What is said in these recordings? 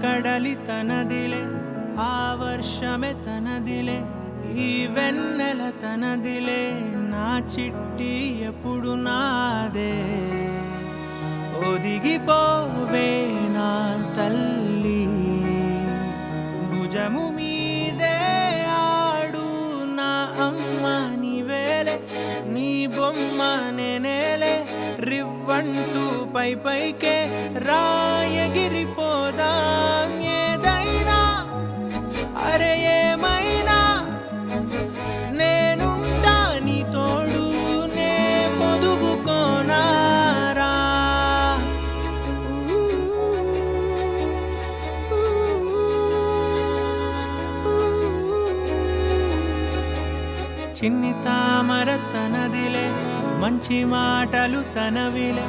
కడలి తనదిలే, ఆ వర్షమే తనదిలే, ఈ వెన్నెల తనదిలే, నా చిట్టి ఎప్పుడు నాదే. ఒదిగిపోవే నా తల్లి, భుజము మీదే ఆడు నా అమ్మ నీవేలే, నీ బొమ్మ నేనేలే, రివ్వంటూ పై పైకే రాయగిరిపోదాం. ఏదైనా అరే ఏమైనా నేనుంటా నీ తోడు, నే పొదుపుకోనారా. చిన్ని తామర తనదిలే, మంచి మాటలు తనవిలే,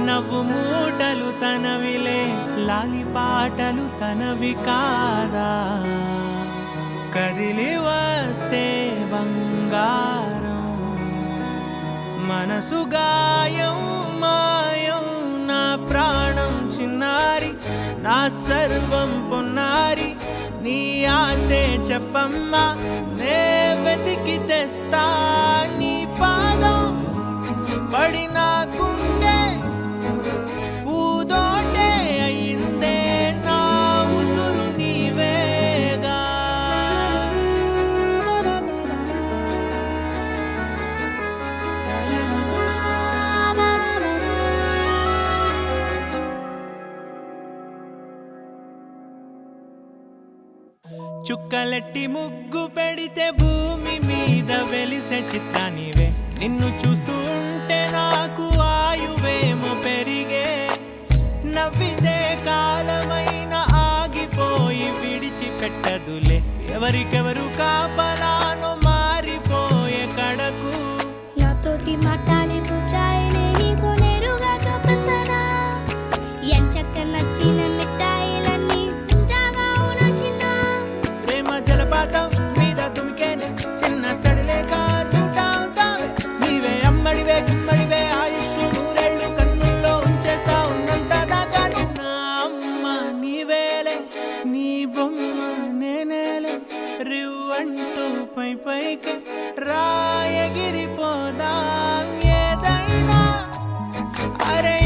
నవ్వు మూటలు తనవిలే, లాలి పాటలు తనవి కాదా. కదిలి వస్తే బంగారం, మనసు గాయం మాయం, నా ప్రాణం చిన్నారి, నా సర్వం పొన్నారి, నీ ఆశే చెప్పమ్మా, నే వెతికి తెస్తా నీ పాదం. పడిన గుండె పూదోటే అయిందే, నా ఉసురు నీవేగా. చుక్కలెట్టి ముగ్గు పెడితే భూమి మీద వెలిసే చిత్రానివే, నిన్ను చూస్తూ ఉంటే నాకు ఆయువేమో పెరిగే. నవ్వితే కాలమైన ఆగిపోయి విడిచిపెట్టదులే, ఎవరికెవరు కాపలానో మారిపోయే కడకు. నాతోటి మాట్లాడే పుచ్చాయినే నీకు నేరుగా చూపించనా, ఎంచక్క నచ్చిన మిఠాయిలన్నీ తింటాగా నచ్చిన. ప్రేమ జలపాతం మీద తుమికేనే, చిన్న సడిలేక చూటావుతావే, నీవే అమ్మడివే గుమ్మడివే, ఆయుష్ నూరేళ్ళు కన్నుల్లో ఉంచేస్తా ఉన్నంత దాకా. నా అమ్మ నీవేలే, నీ బొమ్మ నేనేలే, రివ్వంటూ పై పైకి రాయగిరిపోదాం. ఏదైనా అరే